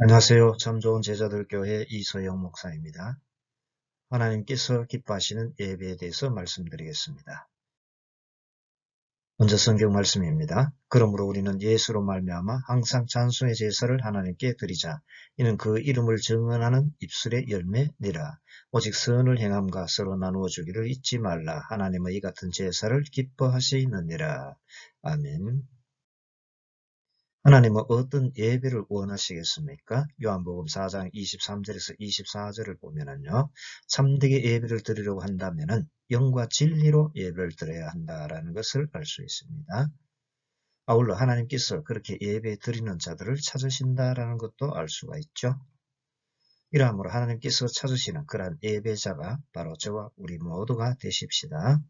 안녕하세요. 참 좋은 제자들 교회 이소영 목사입니다. 하나님께서 기뻐하시는 예배에 대해서 말씀드리겠습니다. 먼저 성경 말씀입니다. 그러므로 우리는 예수로 말미암아 항상 찬송의 제사를 하나님께 드리자. 이는 그 이름을 증언하는 입술의 열매니라. 오직 선을 행함과 서로 나누어 주기를 잊지 말라. 하나님의 이 같은 제사를 기뻐하시느니라. 아멘. 하나님은 어떤 예배를 원하시겠습니까? 요한복음 4장 23절에서 24절을 보면은요, 참되게 예배를 드리려고 한다면은 영과 진리로 예배를 드려야 한다라는 것을 알 수 있습니다. 아울러 하나님께서 그렇게 예배 드리는 자들을 찾으신다라는 것도 알 수가 있죠. 이러함으로 하나님께서 찾으시는 그러한 예배자가 바로 저와 우리 모두가 되십시다.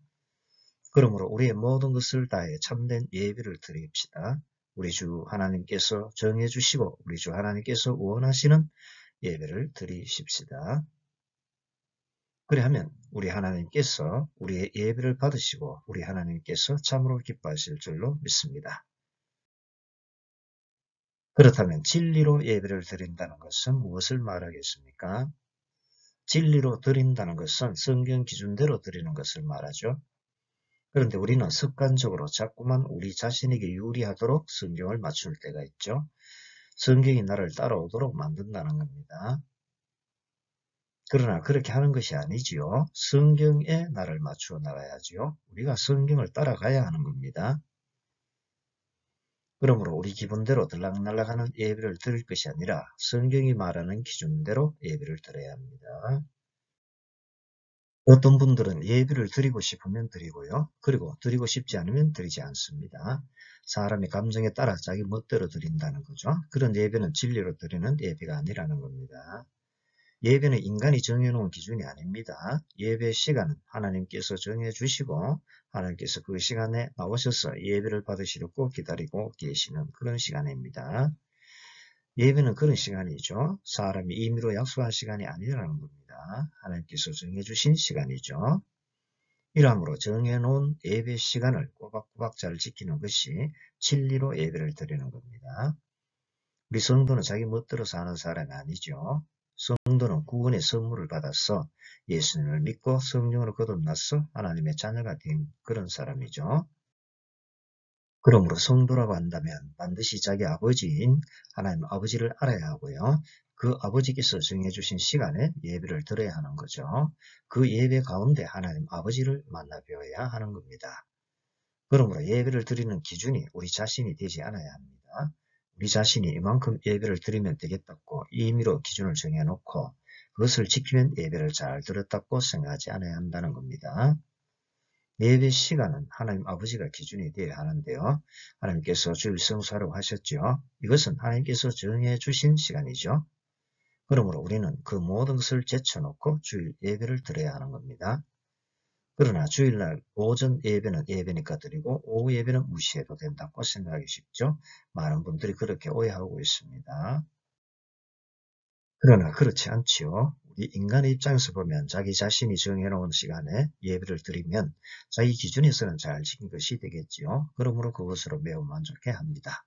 그러므로 우리의 모든 것을 다해 참된 예배를 드립시다. 우리 주 하나님께서 정해주시고 우리 주 하나님께서 원하시는 예배를 드리십시다. 그리하면 우리 하나님께서 우리의 예배를 받으시고 우리 하나님께서 참으로 기뻐하실 줄로 믿습니다. 그렇다면 진리로 예배를 드린다는 것은 무엇을 말하겠습니까? 진리로 드린다는 것은 성경 기준대로 드리는 것을 말하죠. 그런데 우리는 습관적으로 자꾸만 우리 자신에게 유리하도록 성경을 맞출 때가 있죠. 성경이 나를 따라오도록 만든다는 겁니다. 그러나 그렇게 하는 것이 아니지요. 성경에 나를 맞추어 나가야지요. 우리가 성경을 따라가야 하는 겁니다. 그러므로 우리 기분대로 들락날락하는 예배를 드릴 것이 아니라 성경이 말하는 기준대로 예배를 드려야 합니다. 어떤 분들은 예배를 드리고 싶으면 드리고요. 그리고 드리고 싶지 않으면 드리지 않습니다. 사람의 감정에 따라 자기 멋대로 드린다는 거죠. 그런 예배는 진리로 드리는 예배가 아니라는 겁니다. 예배는 인간이 정해놓은 기준이 아닙니다. 예배 시간은 하나님께서 정해주시고 하나님께서 그 시간에 나오셔서 예배를 받으시려고 기다리고 계시는 그런 시간입니다. 예배는 그런 시간이죠. 사람이 임의로 약속한 시간이 아니라는 겁니다. 하나님께서 정해주신 시간이죠. 이러함으로 정해놓은 예배 시간을 꼬박꼬박 잘 지키는 것이 진리로 예배를 드리는 겁니다. 우리 성도는 자기 멋대로 사는 사람이 아니죠. 성도는 구원의 선물을 받아서 예수님을 믿고 성령으로 거듭나서 하나님의 자녀가 된 그런 사람이죠. 그러므로 성도라고 한다면 반드시 자기 아버지인 하나님 아버지를 알아야 하고요. 그 아버지께서 정해주신 시간에 예배를 드려야 하는 거죠. 그 예배 가운데 하나님 아버지를 만나 뵈어야 하는 겁니다. 그러므로 예배를 드리는 기준이 우리 자신이 되지 않아야 합니다. 우리 자신이 이만큼 예배를 드리면 되겠다고 임의로 기준을 정해놓고 그것을 지키면 예배를 잘 드렸다고 생각하지 않아야 한다는 겁니다. 예배 시간은 하나님 아버지가 기준이 되어야 하는데요. 하나님께서 주일 성수하라고 하셨죠. 이것은 하나님께서 정해 주신 시간이죠. 그러므로 우리는 그 모든 것을 제쳐놓고 주일 예배를 드려야 하는 겁니다. 그러나 주일날 오전 예배는 예배니까 드리고 오후 예배는 무시해도 된다고 생각하기 쉽죠. 많은 분들이 그렇게 오해하고 있습니다. 그러나 그렇지 않지요. 우리 인간의 입장에서 보면 자기 자신이 정해놓은 시간에 예배를 드리면 자기 기준에서는 잘 지킨 것이 되겠지요. 그러므로 그것으로 매우 만족해 합니다.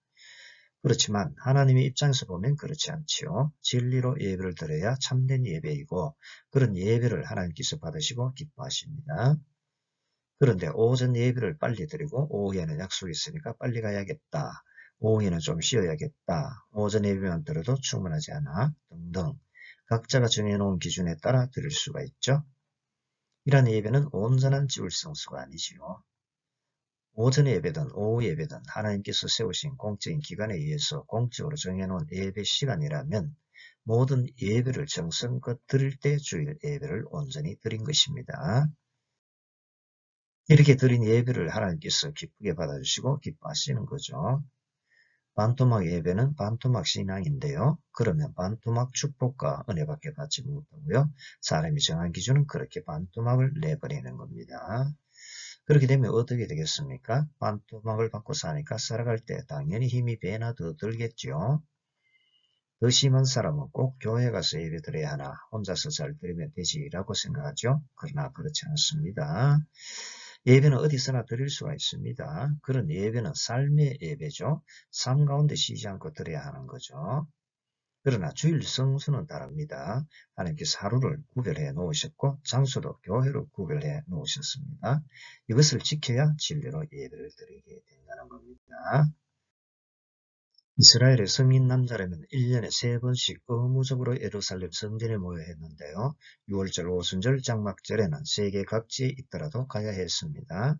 그렇지만 하나님의 입장에서 보면 그렇지 않지요. 진리로 예배를 드려야 참된 예배이고 그런 예배를 하나님께서 받으시고 기뻐하십니다. 그런데 오전 예배를 빨리 드리고 오후에는 약속이 있으니까 빨리 가야겠다. 오후에는 좀 쉬어야겠다. 오전 예배만 들어도 충분하지 않아 등등 각자가 정해놓은 기준에 따라 드릴 수가 있죠. 이러한 예배는 온전한 지울성수가 아니지요. 오전 예배든 오후 예배든 하나님께서 세우신 공적인 기관에 의해서 공적으로 정해놓은 예배 시간이라면 모든 예배를 정성껏 드릴 때 주일 예배를 온전히 드린 것입니다. 이렇게 드린 예배를 하나님께서 기쁘게 받아주시고 기뻐하시는 거죠. 반토막 예배는 반토막 신앙인데요. 그러면 반토막 축복과 은혜밖에 받지 못하고요. 사람이 정한 기준은 그렇게 반토막을 내버리는 겁니다. 그렇게 되면 어떻게 되겠습니까? 반토막을 받고 사니까 살아갈 때 당연히 힘이 배나 더 들겠죠. 더 심한 사람은 꼭 교회 가서 예배 드려야 하나 혼자서 잘 드리면 되지라고 생각하죠. 그러나 그렇지 않습니다. 예배는 어디서나 드릴 수가 있습니다. 그런 예배는 삶의 예배죠. 삶 가운데 쉬지 않고 드려야 하는 거죠. 그러나 주일 성수는 다릅니다. 하나님께서 하루를 구별해 놓으셨고 장소도 교회로 구별해 놓으셨습니다. 이것을 지켜야 진리로 예배를 드리게 된다는 겁니다. 이스라엘의 성인 남자라면 1년에 3번씩 의무적으로 예루살렘 성전에 모여야 했는데요. 6월절, 오순절, 장막절에는 세계 각지에 있더라도 가야 했습니다.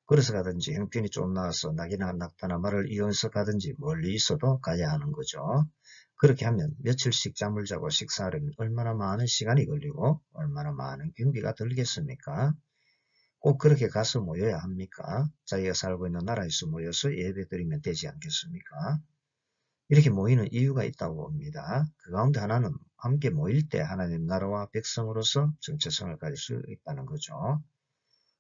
걸어서 가든지 형편이 좀 나와서 낙이나 낙타나 말을 이용해서 가든지 멀리 있어도 가야 하는 거죠. 그렇게 하면 며칠씩 잠을 자고 식사하려면 얼마나 많은 시간이 걸리고 얼마나 많은 경비가 들겠습니까? 꼭 그렇게 가서 모여야 합니까? 자기가 살고 있는 나라에서 모여서 예배드리면 되지 않겠습니까? 이렇게 모이는 이유가 있다고 봅니다. 그 가운데 하나는 함께 모일 때 하나님 나라와 백성으로서 정체성을 가질 수 있다는 거죠.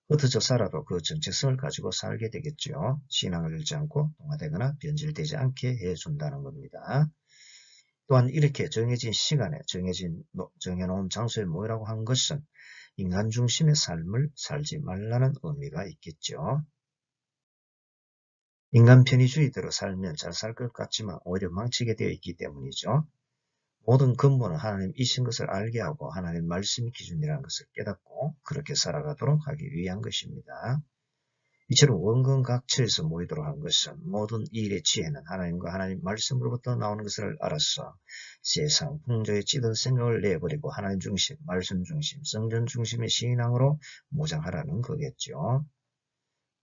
흩어져 살아도 그 정체성을 가지고 살게 되겠죠. 신앙을 잃지 않고 동화되거나 변질되지 않게 해준다는 겁니다. 또한 이렇게 정해진 시간에 정해놓은 장소에 모이라고 한 것은 인간 중심의 삶을 살지 말라는 의미가 있겠죠. 인간 편의주의대로 살면 잘 살 것 같지만 오히려 망치게 되어 있기 때문이죠. 모든 근본은 하나님이신 것을 알게 하고 하나님 말씀이 기준이라는 것을 깨닫고 그렇게 살아가도록 하기 위한 것입니다. 이처럼 원근각처에서 모이도록 한 것은 모든 일의 지혜는 하나님과 하나님 말씀으로부터 나오는 것을 알아서 세상 풍조에 찌든 생각을 내버리고 하나님 중심, 말씀 중심, 성전 중심의 신앙으로 무장하라는 거겠죠.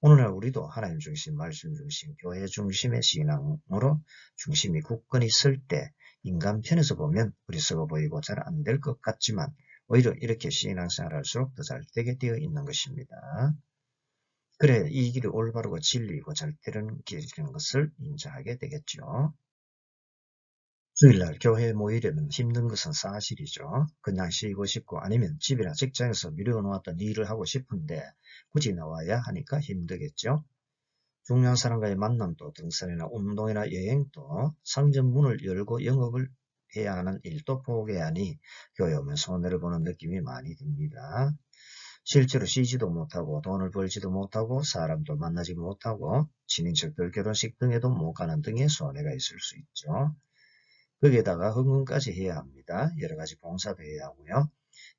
오늘날 우리도 하나님 중심, 말씀 중심, 교회 중심의 신앙으로 중심이 굳건히 설 때 인간 편에서 보면 어리석어 보이고 잘 안 될 것 같지만 오히려 이렇게 신앙생활 할수록 더 잘 되게 되어 있는 것입니다. 그래 이 길이 올바르고 진리이고 잘 되는 길이라는 것을 인정하게 되겠죠. 주일날 교회에 모이려면 힘든 것은 사실이죠. 그냥 쉬고 싶고 아니면 집이나 직장에서 미루어놓았던 일을 하고 싶은데 굳이 나와야 하니까 힘들겠죠. 중요한 사람과의 만남도 등산이나 운동이나 여행도 상점 문을 열고 영업을 해야 하는 일도 포기해야 하니 교회 오면 손해를 보는 느낌이 많이 듭니다. 실제로 쉬지도 못하고 돈을 벌지도 못하고 사람도 만나지 못하고 친인척들 결혼식 등에도 못 가는 등의 손해가 있을 수 있죠. 거기에다가 헌금까지 해야 합니다. 여러 가지 봉사도 해야 하고요.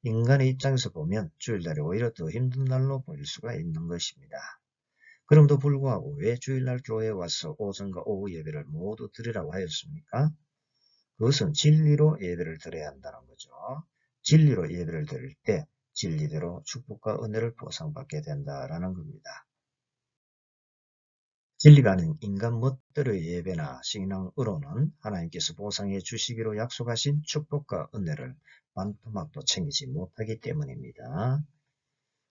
인간의 입장에서 보면 주일날이 오히려 더 힘든 날로 보일 수가 있는 것입니다. 그럼에도 불구하고 왜 주일날 교회에 와서 오전과 오후 예배를 모두 드리라고 하였습니까? 그것은 진리로 예배를 드려야 한다는 거죠. 진리로 예배를 드릴 때 진리대로 축복과 은혜를 보상받게 된다라는 겁니다. 진리가 아닌 인간 멋대로의 예배나 신앙으로는 하나님께서 보상해 주시기로 약속하신 축복과 은혜를 반토막도 챙기지 못하기 때문입니다.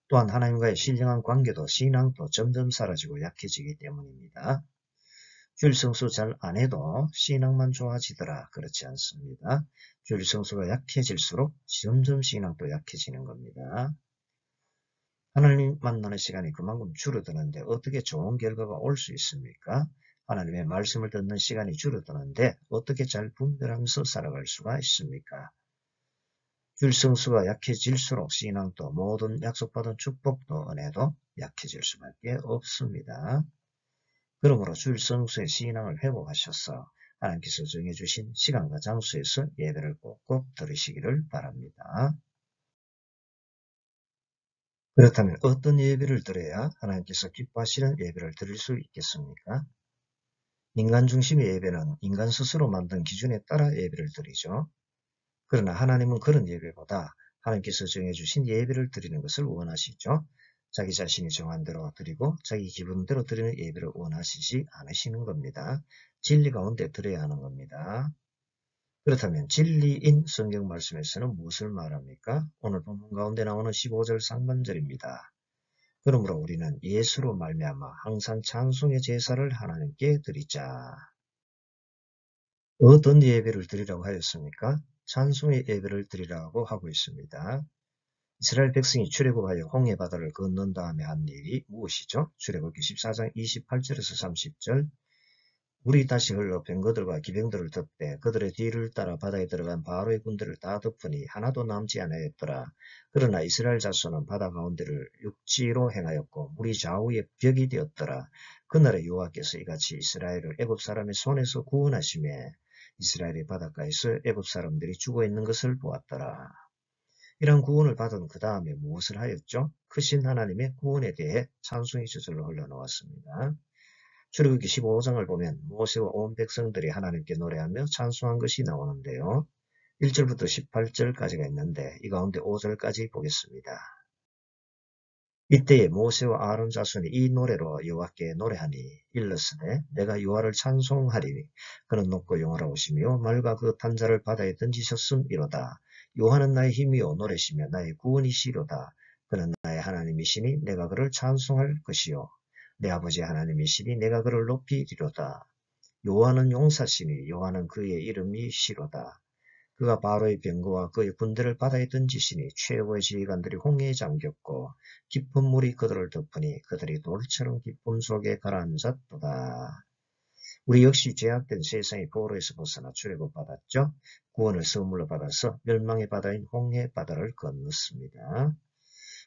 또한 하나님과의 신령한 관계도 신앙도 점점 사라지고 약해지기 때문입니다. 주일 성수 잘 안해도 신앙만 좋아지더라 그렇지 않습니다. 주일 성수가 약해질수록 점점 신앙도 약해지는 겁니다. 하나님 만나는 시간이 그만큼 줄어드는데 어떻게 좋은 결과가 올 수 있습니까? 하나님의 말씀을 듣는 시간이 줄어드는데 어떻게 잘 분별하면서 살아갈 수가 있습니까? 주일 성수가 약해질수록 신앙도 모든 약속받은 축복도 은혜도 약해질 수밖에 없습니다. 그러므로 주일 성수의 신앙을 회복하셔서 하나님께서 정해주신 시간과 장소에서 예배를 꼭꼭 드리시기를 바랍니다. 그렇다면 어떤 예배를 드려야 하나님께서 기뻐하시는 예배를 드릴 수 있겠습니까? 인간 중심의 예배는 인간 스스로 만든 기준에 따라 예배를 드리죠. 그러나 하나님은 그런 예배보다 하나님께서 정해주신 예배를 드리는 것을 원하시죠. 자기 자신이 정한 대로 드리고 자기 기분대로 드리는 예배를 원하시지 않으시는 겁니다. 진리 가운데 드려야 하는 겁니다. 그렇다면 진리인 성경 말씀에서는 무엇을 말합니까? 오늘 본문 가운데 나오는 15절 상반절입니다. 그러므로 우리는 예수로 말미암아 항상 찬송의 제사를 하나님께 드리자. 어떤 예배를 드리라고 하였습니까? 찬송의 예배를 드리라고 하고 있습니다. 이스라엘 백성이 출애굽하여 홍해 바다를 건넌 다음에 한 일이 무엇이죠? 출애굽기 14장 28절에서 30절 물이 다시 흘러 병거들과 기병들을 덮되 그들의 뒤를 따라 바다에 들어간 바로의 군대를 다 덮으니 하나도 남지 아니하였더라. 그러나 이스라엘 자손은 바다 가운데를 육지로 행하였고 물이 좌우에 벽이 되었더라. 그날에 여호와께서 이같이 이스라엘을 애굽 사람의 손에서 구원하시매 이스라엘의 바닷가에서 애굽 사람들이 죽어 있는 것을 보았더라. 이런 구원을 받은 그 다음에 무엇을 하였죠? 크신 하나님의 구원에 대해 찬송이 저절로 흘러나왔습니다. 출애굽기 15장을 보면 모세와 온 백성들이 하나님께 노래하며 찬송한 것이 나오는데요. 1절부터 18절까지가 있는데 이 가운데 5절까지 보겠습니다. 이때에 모세와 아론 자손이 이 노래로 여호와께 노래하니 일러스되 내가 여호와를 찬송하리니 그는 높고 영화로우시며 말과 그 탄자를 바다에 던지셨음이로다. 여호와는 나의 힘이요 노래시며 나의 구원이시로다. 그는 나의 하나님이시니 내가 그를 찬송할 것이요 내 아버지 하나님이시니 내가 그를 높이리로다. 여호와는 용사시니 여호와는 그의 이름이시로다. 그가 바로의 병거와 그의 군대를 바다에 던지시니 최고의 지휘관들이 홍해에 잠겼고 깊은 물이 그들을 덮으니 그들이 돌처럼 기쁨 속에 가라앉았도다. 우리 역시 죄악된 세상의 포로에서 벗어나 출애굽받았죠. 구원을 선물로 받아서 멸망의 바다인 홍해 바다를 건넜습니다.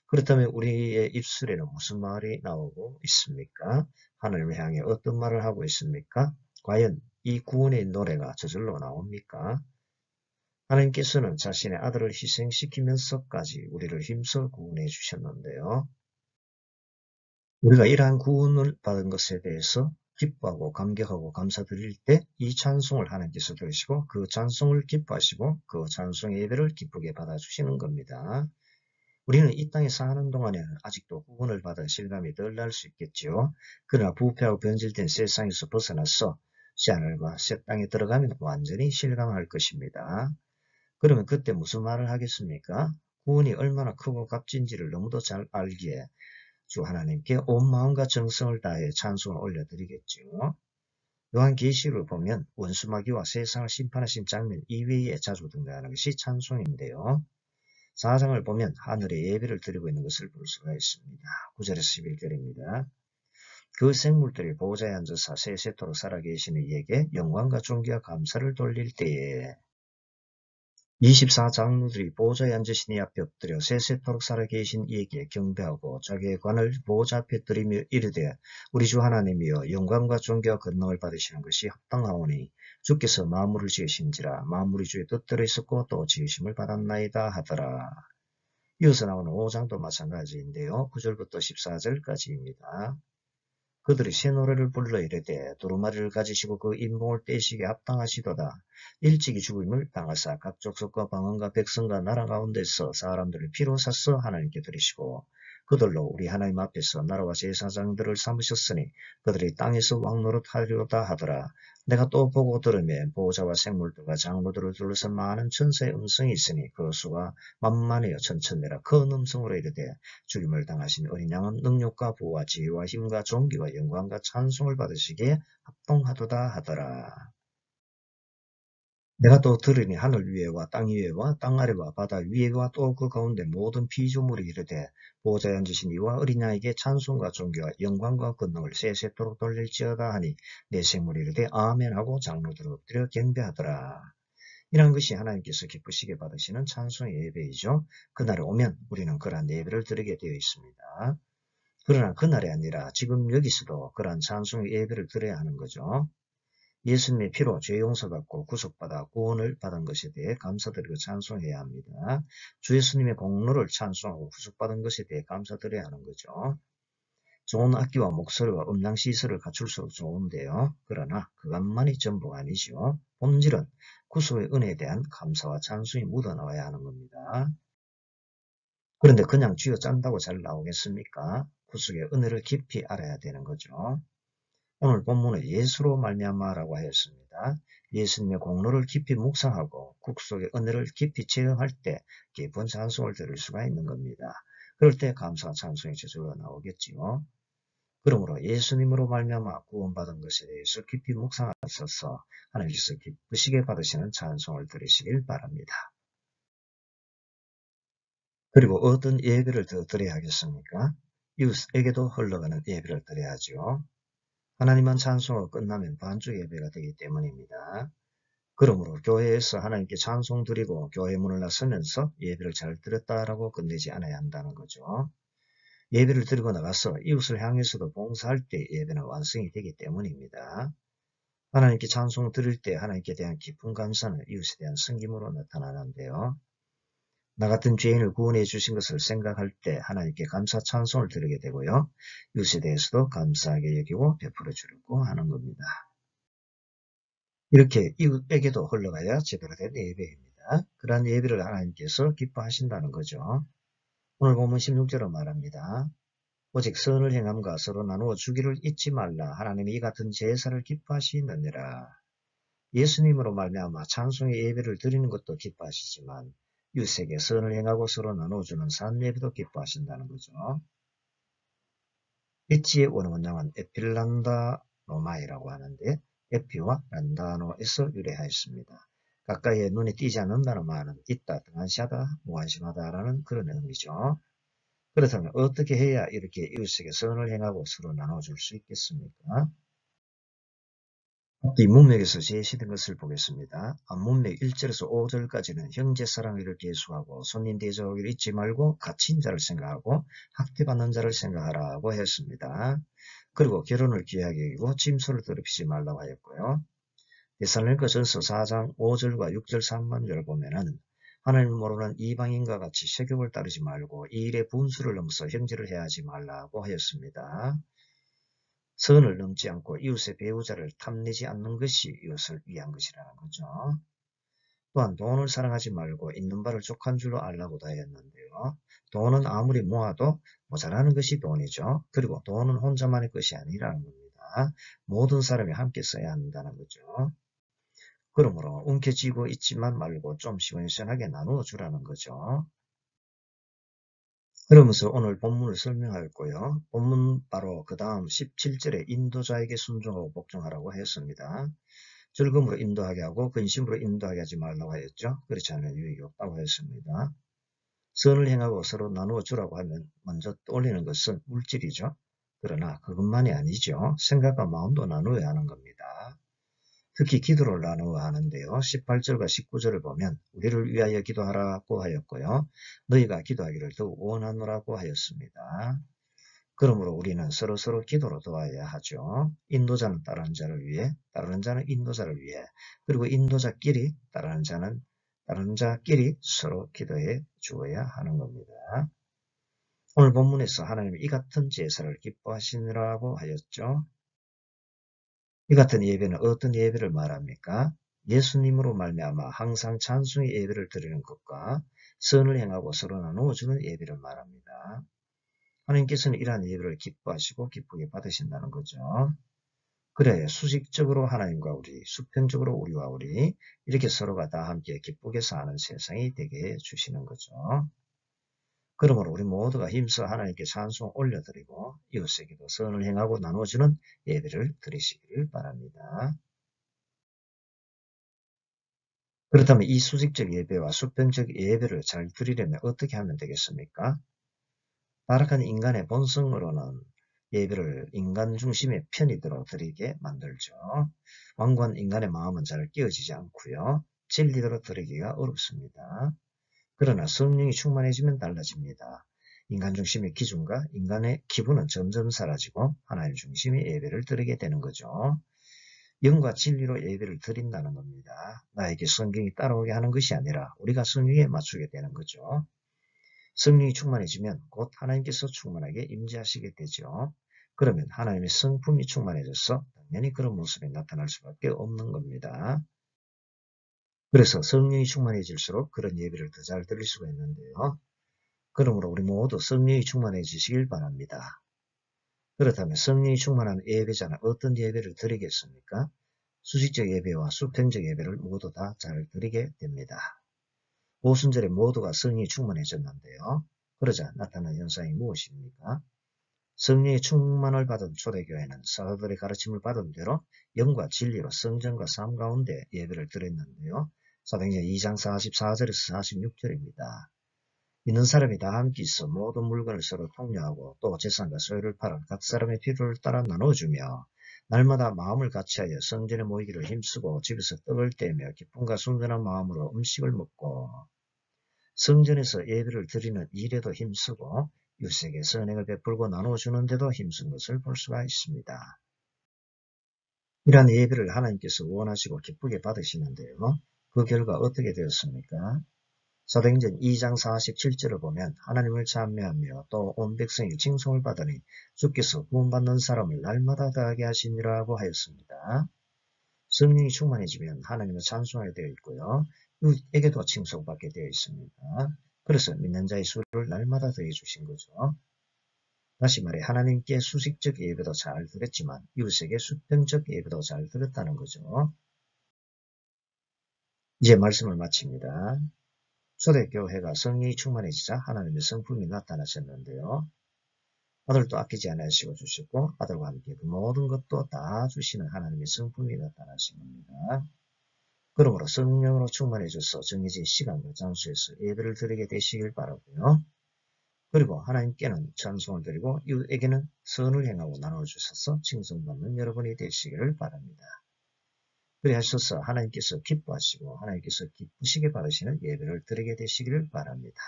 그렇다면 우리의 입술에는 무슨 말이 나오고 있습니까? 하나님을 향해 어떤 말을 하고 있습니까? 과연 이 구원의 노래가 저절로 나옵니까? 하나님께서는 자신의 아들을 희생시키면서까지 우리를 힘써 구원해 주셨는데요. 우리가 이러한 구원을 받은 것에 대해서 기뻐하고 감격하고 감사드릴 때 이 찬송을 하나님께서 들으시고 그 찬송을 기뻐하시고 그 찬송의 예배를 기쁘게 받아주시는 겁니다. 우리는 이 땅에 사는 동안에는 아직도 구원을 받은 실감이 덜 날 수 있겠지요. 그러나 부패하고 변질된 세상에서 벗어나서 새하늘과 새 땅에 들어가면 완전히 실감할 것입니다. 그러면 그때 무슨 말을 하겠습니까? 구원이 얼마나 크고 값진지를 너무도 잘 알기에 주 하나님께 온 마음과 정성을 다해 찬송을 올려드리겠지요. 요한계시록을 보면 원수마귀와 세상을 심판하신 장면 이외에 자주 등장하는 것이 찬송인데요. 4장을 보면 하늘에 예배를 드리고 있는 것을 볼 수가 있습니다. 9절에서 11절입니다. 그 생물들이 보호자에 앉아서 세세토록 살아계시는 이에게 영광과 존귀와 감사를 돌릴 때에 24장로들이 보호자에 앉으신 이 앞에 엎드려 세세토록 살아계신 이에게 경배하고 자기의 관을 보호자 앞에 드리며 이르되 우리 주 하나님이여 영광과 존귀와 권능을 받으시는 것이 합당하오니 주께서 만물을 지으신지라 만물이 주의 뜻대로 있었고 또 지으심을 받았나이다 하더라. 이어서 나오는 5장도 마찬가지인데요. 9절부터 14절까지입니다. 그들이 새 노래를 불러 이르되 두루마리를 가지시고 그 인봉을 떼시기에 합당하시도다. 일찍이 죽음을 당하사 각 족속과 방언과 백성과 나라 가운데서 사람들을 피로 사서 하나님께 드리시고 그들로 우리 하나님 앞에서 나라와 제사장들을 삼으셨으니 그들이 땅에서 왕노릇하리로다 하더라. 내가 또 보고 들으며 보호자와 생물들과 장로들을 둘러싼 많은 천사의 음성이 있으니 그 수가 만만하여 천천내라 큰 음성으로 이르되 죽임을 당하신 어린 양은 능력과 부와 지혜와 힘과 존귀와 영광과 찬송을 받으시기에 합동하도다 하더라. 내가 또 들으니 하늘 위에와 땅 위에와 땅 아래와 바다 위에와 또 그 가운데 모든 피조물이 이르되 보호자에 앉으신 이와 어린 양에게 찬송과 존귀와 영광과 권능을 세세토록 돌릴지어다 하니 내 생물이 이르되 아멘 하고 장로들 엎드려 경배하더라. 이런 것이 하나님께서 기쁘시게 받으시는 찬송의 예배이죠. 그날에 오면 우리는 그러한 예배를 드리게 되어 있습니다. 그러나 그날이 아니라 지금 여기서도 그러한 찬송의 예배를 드려야 하는 거죠. 예수님의 피로 죄 용서받고 구속받아 구원을 받은 것에 대해 감사드리고 찬송해야 합니다. 주 예수님의 공로를 찬송하고 구속받은 것에 대해 감사드려야 하는 거죠. 좋은 악기와 목소리와 음향시설을 갖출수록 좋은데요. 그러나 그것만이 전부가 아니죠. 본질은 구속의 은혜에 대한 감사와 찬송이 묻어나와야 하는 겁니다. 그런데 그냥 쥐어짠다고 잘 나오겠습니까? 구속의 은혜를 깊이 알아야 되는 거죠. 오늘 본문은 예수로 말미암아라고 하였습니다. 예수님의 공로를 깊이 묵상하고 구속의 은혜를 깊이 체험할 때 깊은 찬송을 들을 수가 있는 겁니다. 그럴 때 감사와 찬송이 저절로 나오겠지요. 그러므로 예수님으로 말미암아 구원받은 것에 대해서 깊이 묵상하셔서 하나님께서 기쁘시게 받으시는 찬송을 들으시길 바랍니다. 그리고 어떤 예배를 더 드려야 하겠습니까? 이웃에게도 흘러가는 예배를 드려야죠. 하나님만 찬송하고 끝나면 반주 예배가 되기 때문입니다. 그러므로 교회에서 하나님께 찬송 드리고 교회 문을 나서면서 예배를 잘 드렸다라고 끝내지 않아야 한다는 거죠. 예배를 드리고 나가서 이웃을 향해서도 봉사할 때 예배는 완성이 되기 때문입니다. 하나님께 찬송 드릴 때 하나님께 대한 깊은 감사는 이웃에 대한 섬김으로 나타나는데요. 나 같은 죄인을 구원해 주신 것을 생각할 때 하나님께 감사 찬송을 드리게 되고요. 이웃에 대해서도 감사하게 여기고 베풀어 주려고 하는 겁니다. 이렇게 이웃에게도 흘러가야 제대로 된 예배입니다. 그러한 예배를 하나님께서 기뻐하신다는 거죠. 오늘 본문 16절은 말합니다. 오직 선을 행함과 서로 나누어 주기를 잊지 말라. 하나님이 이 같은 제사를 기뻐하시느니라. 예수님으로 말미암아 찬송의 예배를 드리는 것도 기뻐하시지만 이웃에게 선을 행하고 서로 나누어주는 산 예배도 기뻐하신다는 거죠. 엣지의 원어문장은 에필란다노마이라고 하는데 에피와 란다노에서 유래하였습니다. 가까이에 눈에 띄지 않는다는 말은 있다, 등한시하다, 무관심하다라는 그런 의미죠. 그렇다면 어떻게 해야 이렇게 이웃에게 선을 행하고 서로 나눠줄 수 있겠습니까? 앞뒤 문맥에서 제시된 것을 보겠습니다. 앞문맥 1절에서 5절까지는 형제 사랑을 계수하고 손님 대접하기를 잊지 말고 갇힌 자를 생각하고 학대받는 자를 생각하라고 했습니다. 그리고 결혼을 귀하게 여기고 짐수를 더럽히지 말라고 하였고요. 데살로니가전서 4장 5절과 6절 3번절을 보면은 하나님을 모르는 이방인과 같이 세욕을 따르지 말고 이 일의 분수를 넘어서 형제를 해하지 말라고 하였습니다. 선을 넘지 않고 이웃의 배우자를 탐내지 않는 것이 이웃을 위한 것이라는 거죠. 또한 돈을 사랑하지 말고 있는 바를 족한 줄로 알라고도 하였는데요. 돈은 아무리 모아도 모자라는 것이 돈이죠. 그리고 돈은 혼자만의 것이 아니라는 겁니다. 모든 사람이 함께 써야 한다는 거죠. 그러므로 움켜쥐고 있지만 말고 좀 시원시원하게 나누어 주라는 거죠. 그러면서 오늘 본문을 설명하였고요. 본문 바로 그 다음 17절에 인도자에게 순종하고 복종하라고 했습니다. 즐거움으로 인도하게 하고 근심으로 인도하게 하지 말라고 하였죠. 그렇지 않으면 유익이 없다고 했습니다. 선을 행하고 서로 나누어 주라고 하면 먼저 떠올리는 것은 물질이죠. 그러나 그것만이 아니죠. 생각과 마음도 나누어야 하는 겁니다. 특히 기도를 나누어야 하는데요. 18절과 19절을 보면 우리를 위하여 기도하라고 하였고요. 너희가 기도하기를 더욱 원하노라고 하였습니다. 그러므로 우리는 서로서로 기도로 도와야 하죠. 인도자는 따르는 자를 위해, 따르는 자는 인도자를 위해, 그리고 인도자끼리 따르는 자는 따르는 자끼리 서로 기도해 주어야 하는 겁니다. 오늘 본문에서 하나님이 이 같은 제사를 기뻐하시느라고 하였죠. 이 같은 예배는 어떤 예배를 말합니까? 예수님으로 말미암아 항상 찬송의 예배를 드리는 것과 선을 행하고 서로 나누어주는 예배를 말합니다. 하나님께서는 이러한 예배를 기뻐하시고 기쁘게 받으신다는 거죠. 그래, 수직적으로 하나님과 우리, 수평적으로 우리와 우리, 이렇게 서로가 다 함께 기쁘게 사는 세상이 되게 해주시는 거죠. 그러므로 우리 모두가 힘써 하나님께 찬송 올려드리고 이웃에게도 선을 행하고 나눠주는 예배를 드리시기를 바랍니다. 그렇다면 이 수직적 예배와 수평적 예배를 잘 드리려면 어떻게 하면 되겠습니까? 타락한 인간의 본성으로는 예배를 인간 중심의 편의대로 드리게 만들죠. 완고한 인간의 마음은 잘 깨어지지 않고요. 진리대로 드리기가 어렵습니다. 그러나 성령이 충만해지면 달라집니다. 인간 중심의 기준과 인간의 기분은 점점 사라지고 하나님 중심의 예배를 드리게 되는 거죠. 영과 진리로 예배를 드린다는 겁니다. 나에게 성경이 따라오게 하는 것이 아니라 우리가 성령에 맞추게 되는 거죠. 성령이 충만해지면 곧 하나님께서 충만하게 임재하시게 되죠. 그러면 하나님의 성품이 충만해져서 당연히 그런 모습이 나타날 수밖에 없는 겁니다. 그래서 성령이 충만해질수록 그런 예배를 더 잘 드릴 수가 있는데요. 그러므로 우리 모두 성령이 충만해지시길 바랍니다. 그렇다면 성령이 충만한 예배자는 어떤 예배를 드리겠습니까? 수직적 예배와 수평적 예배를 모두 다 잘 드리게 됩니다. 오순절에 모두가 성령이 충만해졌는데요. 그러자 나타난 현상이 무엇입니까? 성령의 충만을 받은 초대교회는 사도들의 가르침을 받은 대로 영과 진리로 성전과 삶 가운데 예배를 드렸는데요. 사도행전 2장 44절에서 46절입니다. 있는 사람이 다 함께 있어 모든 물건을 서로 통려하고 또 재산과 소유를 팔아 각 사람의 필요를 따라 나눠주며 날마다 마음을 같이하여 성전에 모이기를 힘쓰고 집에서 떡을 떼며 기쁨과 순전한 마음으로 음식을 먹고 성전에서 예배를 드리는 일에도 힘쓰고 이웃에게 선행을 베풀고 나눠주는 데도 힘쓴 것을 볼 수가 있습니다. 이러한 예배를 하나님께서 원하시고 기쁘게 받으시는데요. 그 결과 어떻게 되었습니까? 사도행전 2장 47절을 보면 하나님을 찬미하며 또 온 백성이 칭송을 받으니 주께서 구원받는 사람을 날마다 더하게 하시니라고 하였습니다. 성령이 충만해지면 하나님을 찬송하게 되어 있고요. 이웃에게도 칭송받게 되어 있습니다. 그래서 믿는 자의 수를 날마다 더해 주신 거죠. 다시 말해 하나님께 수식적 예배도 잘 드렸지만 이웃에게 수평적 예배도 잘 드렸다는 거죠. 이제 말씀을 마칩니다. 초대교회가 성령이 충만해지자 하나님의 성품이 나타나셨는데요. 아들도 아끼지 않으시고 주셨고 아들과 함께 그 모든 것도 다 주시는 하나님의 성품이 나타나신 겁니다. 그러므로 성령으로 충만해져서 정해진 시간과 장소에서 예배를 드리게 되시길 바라고요. 그리고 하나님께는 찬송을 드리고 이웃에게는 선을 행하고 나눠주셔서 칭송받는 여러분이 되시기를 바랍니다. 그리하셔서 하나님께서 기뻐하시고 하나님께서 기쁘시게 받으시는 예배를 드리게 되시기를 바랍니다.